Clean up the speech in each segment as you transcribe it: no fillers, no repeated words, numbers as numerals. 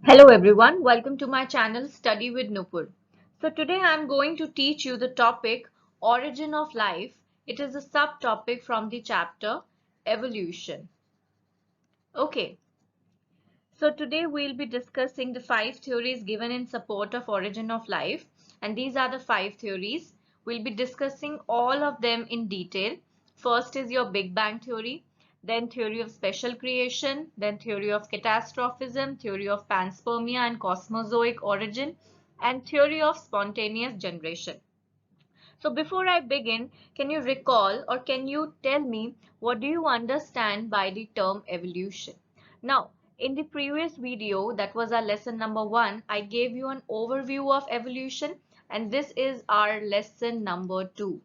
Hello everyone, welcome to my channel Study with Nupur. So today I am going to teach you the topic Origin of Life. It is a subtopic from the chapter Evolution. Okay, so today we'll be discussing the 5 theories given in support of origin of life, and these are the 5 theories. We'll be discussing all of them in detail. First is your Big Bang theory, then theory of special creation, then theory of catastrophism, theory of panspermia and cosmozoic origin, and theory of spontaneous generation. So before I begin, can you recall or can you tell me what do you understand by the term evolution? Now, in the previous video, that was our lesson number 1, I gave you an overview of evolution, and this is our lesson number 2,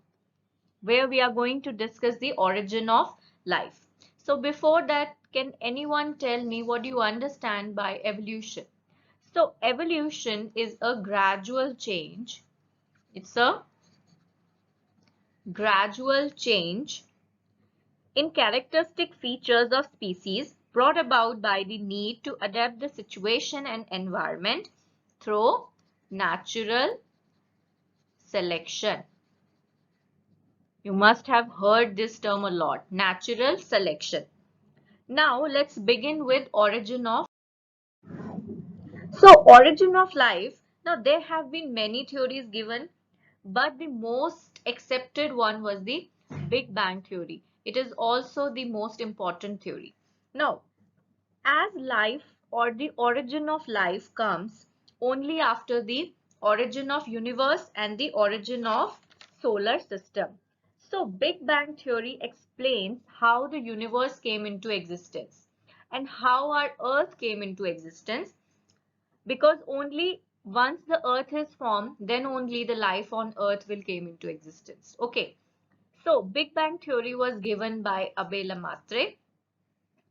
where we are going to discuss the origin of life. So before that, can anyone tell me what do you understand by evolution? So evolution is a gradual change. It's a gradual change in characteristic features of species brought about by the need to adapt the situation and environment through natural selection. You must have heard this term a lot, natural selection. Now let's begin with origin of. So origin of life, now there have been many theories given, but the most accepted one was the Big Bang theory. It is also the most important theory. Now, as life or the origin of life comes only after the origin of universe and the origin of solar system. So Big Bang theory explains how the universe came into existence and how our earth came into existence, because only once the earth is formed, then only the life on earth will came into existence. Okay, so Big Bang theory was given by Abel Lemaitre.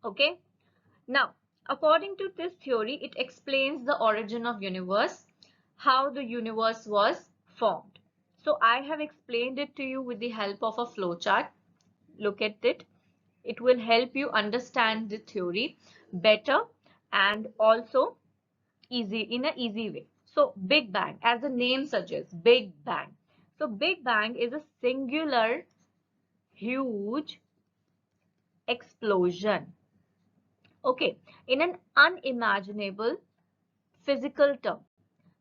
Okay, now according to this theory, it explains the origin of universe, how the universe was formed. So I have explained it to you with the help of a flowchart. Look at it. It will help you understand the theory better and also in an easy way. So Big Bang, as the name suggests, Big Bang. So Big Bang is a singular, huge explosion. Okay, in an unimaginable physical term.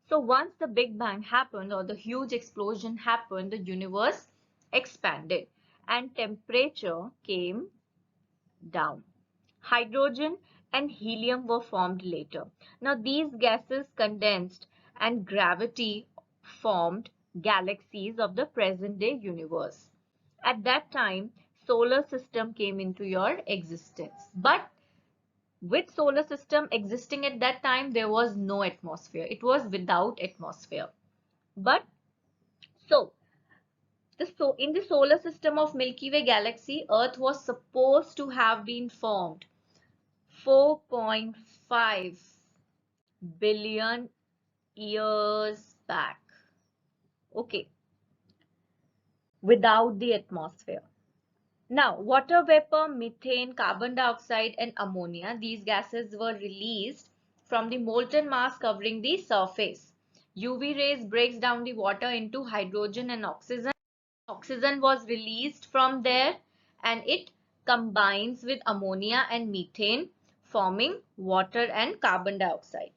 So once the Big Bang happened or the huge explosion happened, the universe expanded and temperature came down. Hydrogen and helium were formed later. Now these gases condensed and gravity formed galaxies of the present day universe. At that time, solar system came into your existence. But with solar system existing at that time, there was no atmosphere. It was without atmosphere. But so in the solar system of Milky Way galaxy, Earth was supposed to have been formed 4.5 billion years back. Okay, without the atmosphere. Now, water vapor, methane, carbon dioxide, and ammonia, these gases were released from the molten mass covering the surface. UV rays breaks down the water into hydrogen and oxygen. Oxygen was released from there and it combines with ammonia and methane, forming water and carbon dioxide.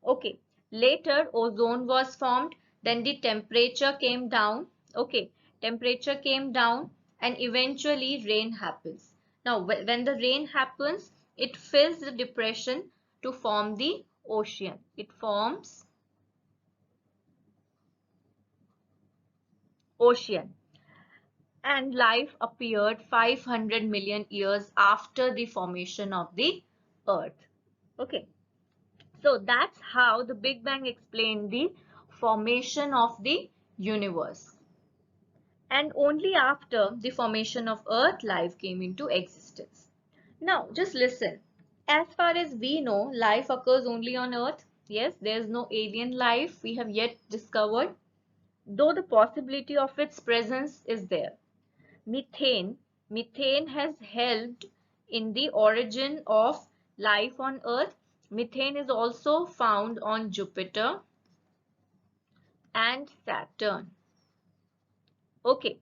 Okay, later ozone was formed, then the temperature came down. Okay, temperature came down and eventually rain happens. Now, when the rain happens, it fills the depression to form the ocean. It forms ocean. And life appeared 500 million years after the formation of the earth. Okay, so that's how the Big Bang explained the formation of the universe. And only after the formation of earth, life came into existence. Now just listen, as far as we know, life occurs only on earth. Yes, there's no alien life we have yet discovered, though the possibility of its presence is there. Methane. Methane has helped in the origin of life on Earth, Methane is also found on Jupiter and Saturn. Okay,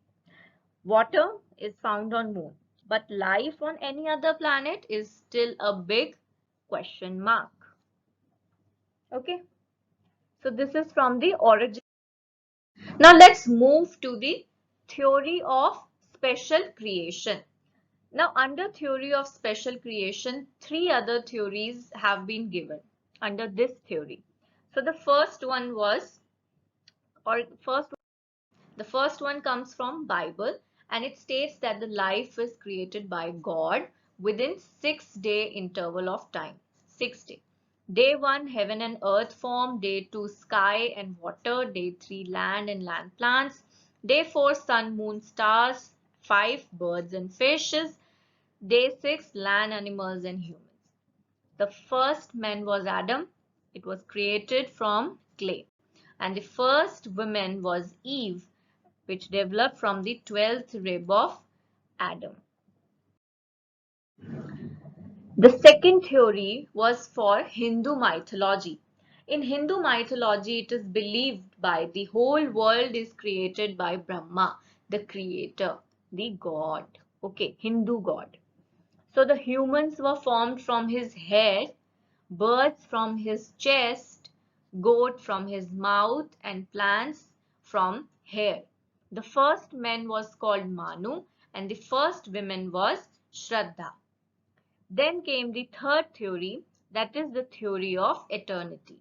water is found on Moon, but life on any other planet is still a big question mark. Okay, so this is from the origin. Now let's move to the theory of special creation. Now, under theory of special creation, three other theories have been given under this theory. So the first one was, or first the first one comes from Bible, and it states that the life is created by God within 6 day interval of time. 6 day. Day 1 heaven and earth form, day 2 sky and water, day 3 land and land plants, day 4 sun, moon, stars, 5 birds and fishes, day 6 land animals and humans. The first man was Adam. It was created from clay. And the first woman was Eve, which developed from the 12th rib of Adam. The second theory was for Hindu mythology. In Hindu mythology, it is believed by the whole world is created by Brahma, the creator, the god. Okay, Hindu god. So the humans were formed from his head, birds from his chest, goat from his mouth, and plants from hair. The first man was called Manu, and the first woman was Shraddha. Then came the third theory, that is the theory of eternity.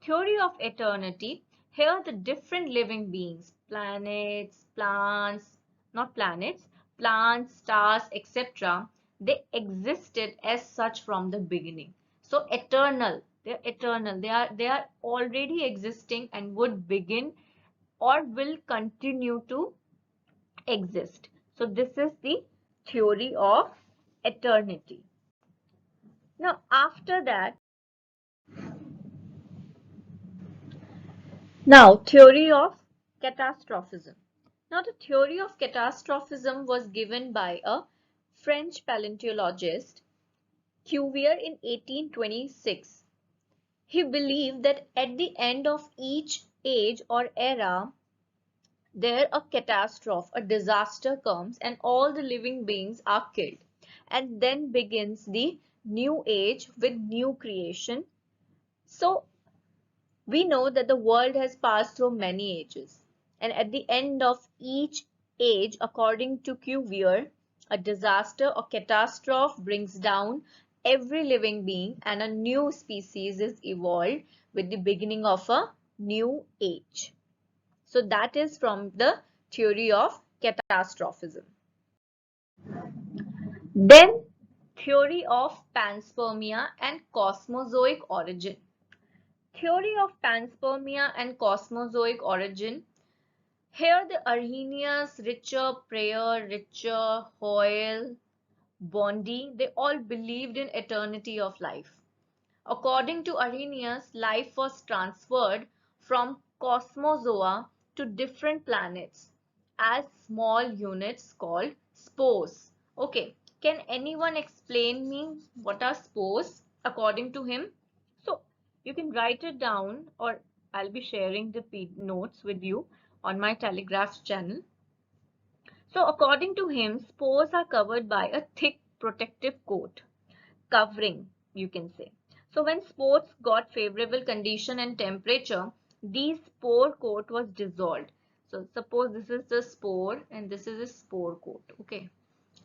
Theory of eternity, here the different living beings, planets, plants, not planets, plants, stars, etc., they existed as such from the beginning. So eternal, they're eternal. They are already existing and would begin or will continue to exist. So this is the theory of eternity. Now, after that, theory of catastrophism. Now, the theory of catastrophism was given by a French paleontologist, Cuvier, in 1826. He believed that at the end of each age or era, there a catastrophe, a disaster comes and all the living beings are killed. And then begins the new age with new creation. So we know that the world has passed through many ages, and at the end of each age, according to Cuvier, a disaster or catastrophe brings down every living being and a new species is evolved with the beginning of a new age. So that is from the theory of catastrophism. Then theory of panspermia and cosmozoic origin. Theory of panspermia and cosmozoic origin. Here the Arrhenius, Richter, Preyer, Richter, Hoyle, Bondi, they all believed in eternity of life. According to Arrhenius, life was transferred from cosmozoa to different planets as small units called spores. Okay, can anyone explain me what are spores according to him? So you can write it down, or I'll be sharing the notes with you on my Telegraph channel. So according to him, spores are covered by a thick protective coat, covering, you can say. So when spores got favorable condition and temperature, these spore coat was dissolved. So suppose this is the spore and this is a spore coat. Okay.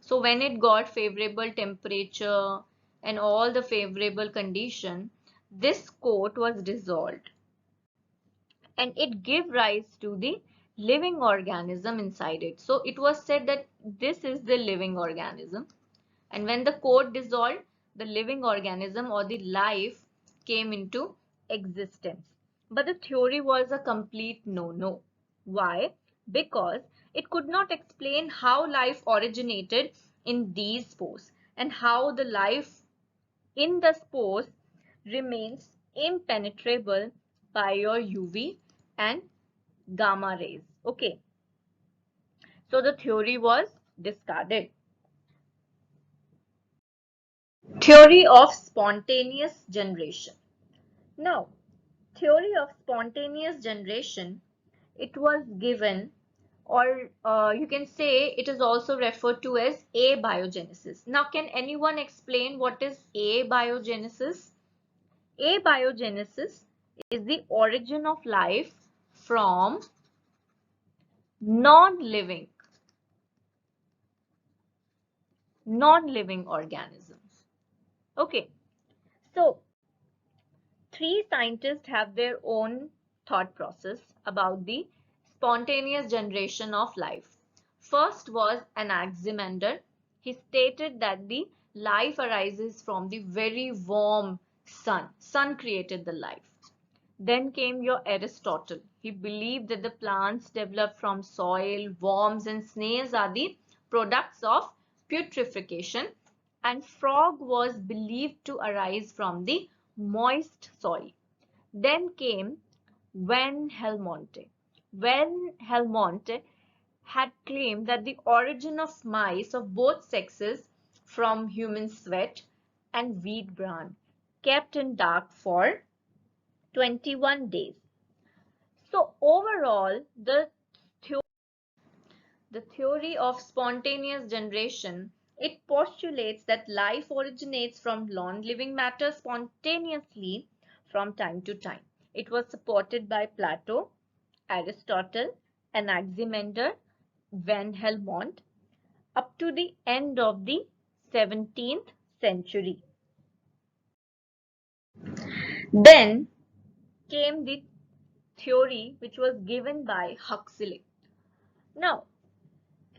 So when it got favorable temperature and all the favorable condition, this coat was dissolved and it gave rise to the living organism inside it. So it was said that this is the living organism. And when the coat dissolved, the living organism or the life came into existence. But the theory was a complete no-no. Why? Because it could not explain how life originated in these spores and how the life in the spores remains impenetrable by your UV and gamma rays. Okay, so the theory was discarded. Theory of spontaneous generation. Now, theory of spontaneous generation, it was given, or you can say it is also referred to as abiogenesis. Now, can anyone explain what is abiogenesis? Abiogenesis is the origin of life from non-living non-living organisms. Okay, so three scientists have their own thought process about the spontaneous generation of life. First was Anaximander. He stated that the life arises from the very warm sun. Sun created the life. Then came your Aristotle. He believed that the plants developed from soil, worms, and snails are the products of putrefaction, and frog was believed to arise from the moist soil. Then came Van Helmont. Van Helmont had claimed that the origin of mice of both sexes from human sweat and wheat bran kept in dark for 21 days. So overall, the theory of spontaneous generation, it postulates that life originates from non-living matter spontaneously from time to time. It was supported by Plato, Aristotle, Anaximander, Van Helmont up to the end of the 17th century. Then came the theory which was given by Huxley. Now,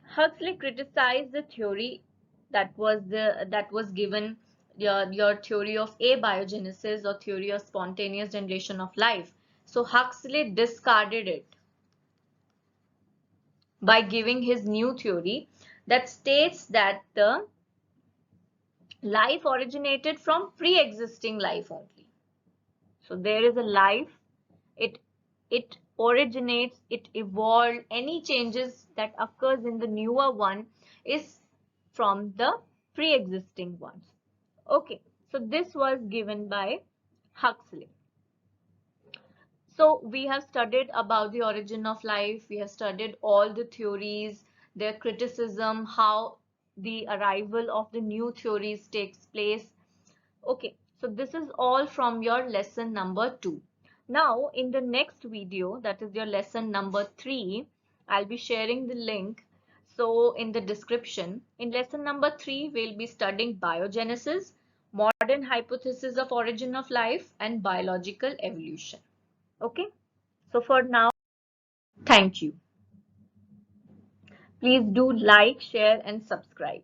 Huxley criticized the theory that was given, your theory of abiogenesis or theory of spontaneous generation of life. So Huxley discarded it by giving his new theory that states that the life originated from pre-existing life only. So there is a life, it it originates, it evolved, any changes that occurs in the newer one is from the pre-existing ones. Okay, so this was given by Huxley. So we have studied about the origin of life, we have studied all the theories, their criticism, how the arrival of the new theories takes place. Okay, so this is all from your lesson number 2. Now, in the next video, that is your lesson number 3, I'll be sharing the link. So, in the description, in lesson number 3, we'll be studying biogenesis, modern hypothesis of origin of life, and biological evolution. Okay, so for now, thank you. Please do like, share, and subscribe.